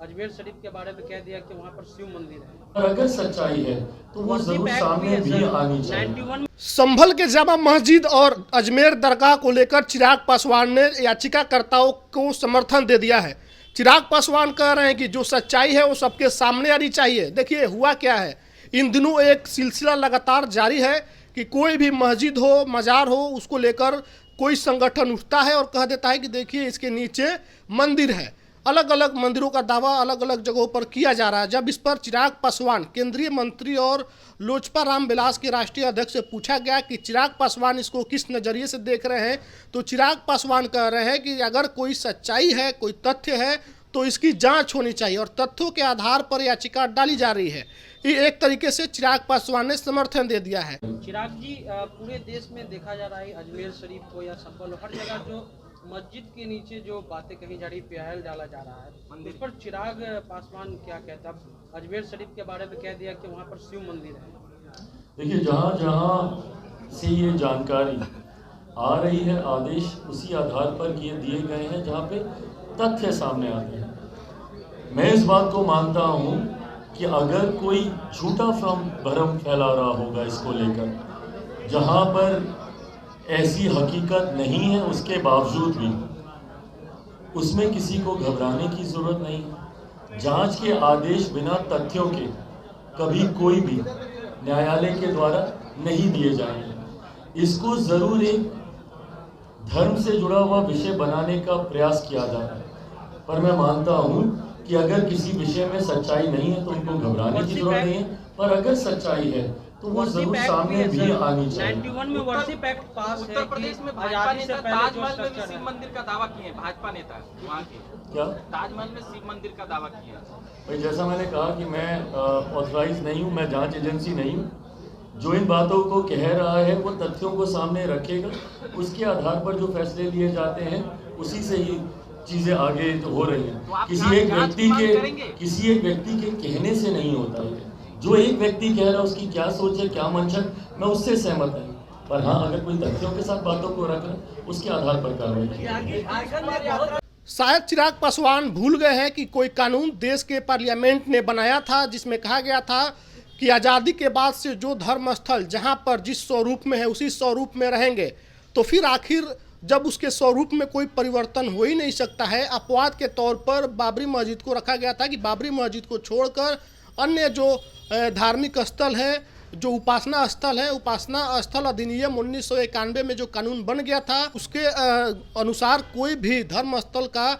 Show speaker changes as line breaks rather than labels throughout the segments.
अजमेर शरीफ के बारे में कह दिया कि वहाँ पर शिव मंदिर है।
और अगर सच्चाई है तो वो जरूर सामने भी आनी चाहिए।
संभल के जामा मस्जिद और अजमेर दरगाह को लेकर चिराग पासवान ने याचिकाकर्ताओं को समर्थन दे दिया है। चिराग पासवान कह रहे हैं कि जो सच्चाई है वो सबके सामने आनी चाहिए। देखिए हुआ क्या है, इन दिनों एक सिलसिला लगातार जारी है कि कोई भी मस्जिद हो, मजार हो, उसको लेकर कोई संगठन उठता है और कह देता है कि देखिए इसके नीचे मंदिर है। अलग अलग मंदिरों का दावा अलग अलग जगहों पर किया जा रहा है। जब इस पर चिराग पासवान केंद्रीय मंत्री और लोजपा रामविलास के राष्ट्रीय अध्यक्ष से पूछा गया कि चिराग पासवान इसको किस नज़रिए से देख रहे हैं, तो चिराग पासवान कह रहे हैं कि अगर कोई सच्चाई है, कोई तथ्य है तो इसकी जांच होनी चाहिए और तथ्यों के आधार पर याचिका डाली जा रही है। ये एक तरीके से चिराग पासवान ने समर्थन दे दिया है।
चिराग जी, पूरे देश में देखा जा रहा है अजमेर शरीफ को या संभल हर जगह जो मस्जिद के नीचे जो बातें कही जा रही, प्यायल डाला जा रहा है, उस पर चिराग पासवान क्या कहता है? अजमेर शरीफ के बारे में कह दिया कि वहाँ पर शिव मंदिर है।
देखिए, जहाँ जहाँ से ये जानकारी आ रही है, आदेश उसी आधार पर दिए गए हैं जहाँ पे तथ्य सामने आते हैं। मैं इस बात को मानता हूँ कि अगर कोई झूठा भ्रम फैला रहा होगा इसको लेकर, जहाँ पर ऐसी हकीकत नहीं है, उसके बावजूद भी उसमें किसी को घबराने की ज़रूरत नहीं है। जांच के आदेश बिना तथ्यों के कभी कोई भी न्यायालय के द्वारा नहीं दिए जाएंगे। इसको ज़रूर एक धर्म से जुड़ा हुआ विषय बनाने का प्रयास किया जा रहा है, पर मैं मानता हूँ कि अगर किसी विषय में सच्चाई नहीं है तो उनको घबराने की जरूरत नहीं है, पर अगर सच्चाई है तो वो जरूर सामने भी आनी चाहिए।
91 में वर्षिप एक्ट पास है।
उत्तर प्रदेश में भाजपा नेता ताजमहल में भी शिव मंदिर का दावा किए, भाजपा नेता वहाँ के
क्या
ताजमहल में शिव मंदिर का दावा किया।
भाई, जैसा मैंने कहा कि मैं ऑथराइज नहीं हूँ, मैं जांच एजेंसी नहीं हूँ। जो इन बातों को कह रहा है वो तथ्यों को सामने रखेगा, उसके आधार पर जो फैसले लिए जाते हैं उसी से ही चीजें आगे तो हो रही हैं।
तो
किसी एक व्यक्ति के कहने से नहीं होता है। जो एक व्यक्ति कह रहा है उसकी क्या सोच है, क्या मंशा, मैं उससे सहमत हूँ, पर हाँ अगर कोई तथ्यों के साथ बातों को रख रहा है उसके आधार पर कार्रवाई।
शायद चिराग पासवान भूल गए हैं कि कोई कानून देश के पार्लियामेंट ने बनाया था जिसमें कहा गया था कि आज़ादी के बाद से जो धर्म स्थल जहाँ पर जिस स्वरूप में है उसी स्वरूप में रहेंगे, तो फिर आखिर जब उसके स्वरूप में कोई परिवर्तन हो ही नहीं सकता है। अपवाद के तौर पर बाबरी मस्जिद को रखा गया था कि बाबरी मस्जिद को छोड़कर अन्य जो धार्मिक स्थल है, जो उपासना स्थल है, उपासना स्थल अधिनियम 1991 में जो कानून बन गया था उसके अनुसार कोई भी धर्म स्थल का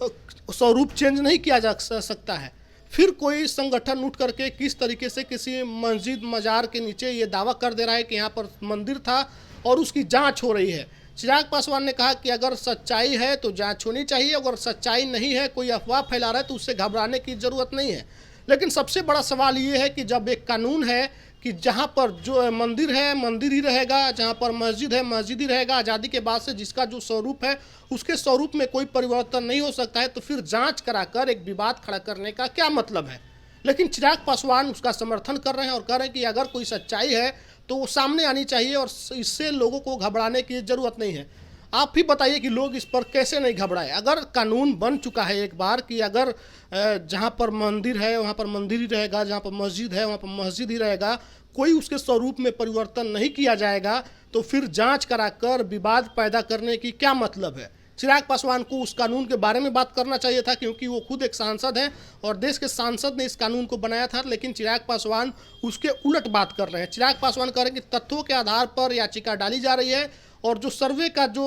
स्वरूप चेंज नहीं किया जा सकता है। फिर कोई संगठन उठ करके किस तरीके से किसी मस्जिद मजार के नीचे ये दावा कर दे रहा है कि यहाँ पर मंदिर था और उसकी जांच हो रही है। चिराग पासवान ने कहा कि अगर सच्चाई है तो जांच होनी चाहिए, अगर सच्चाई नहीं है, कोई अफवाह फैला रहा है तो उससे घबराने की ज़रूरत नहीं है। लेकिन सबसे बड़ा सवाल ये है कि जब एक कानून है कि जहाँ पर जो मंदिर है मंदिर ही रहेगा, जहाँ पर मस्जिद है मस्जिद ही रहेगा, आज़ादी के बाद से जिसका जो स्वरूप है उसके स्वरूप में कोई परिवर्तन नहीं हो सकता है, तो फिर जांच कराकर एक विवाद खड़ा करने का क्या मतलब है? लेकिन चिराग पासवान उसका समर्थन कर रहे हैं और कह रहे हैं कि अगर कोई सच्चाई है तो वो सामने आनी चाहिए और इससे लोगों को घबराने की ज़रूरत नहीं है। आप ही बताइए कि लोग इस पर कैसे नहीं घबराए। अगर कानून बन चुका है एक बार कि अगर जहाँ पर मंदिर है वहाँ पर मंदिर ही रहेगा, जहाँ पर मस्जिद है वहाँ पर मस्जिद ही रहेगा, कोई उसके स्वरूप में परिवर्तन नहीं किया जाएगा, तो फिर जांच कराकर विवाद पैदा करने की क्या मतलब है? चिराग पासवान को उस कानून के बारे में बात करना चाहिए था, क्योंकि वो खुद एक सांसद हैं और देश के सांसद ने इस कानून को बनाया था। लेकिन चिराग पासवान उसके उलट बात कर रहे हैं। चिराग पासवान कह रहे हैं कि तथ्यों के आधार पर याचिका डाली जा रही है और जो सर्वे का जो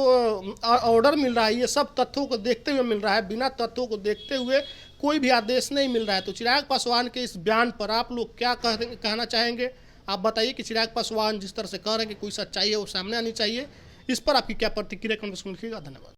ऑर्डर मिल रहा है ये सब तथ्यों को देखते हुए मिल रहा है, बिना तथ्यों को देखते हुए कोई भी आदेश नहीं मिल रहा है। तो चिराग पासवान के इस बयान पर आप लोग क्या कहना चाहेंगे? आप बताइए कि चिराग पासवान जिस तरह से कह रहे हैं कि कोई सच्चाई है वो सामने आनी चाहिए, इस पर आपकी क्या प्रतिक्रिया? कमेंट में लिखिएगा। धन्यवाद।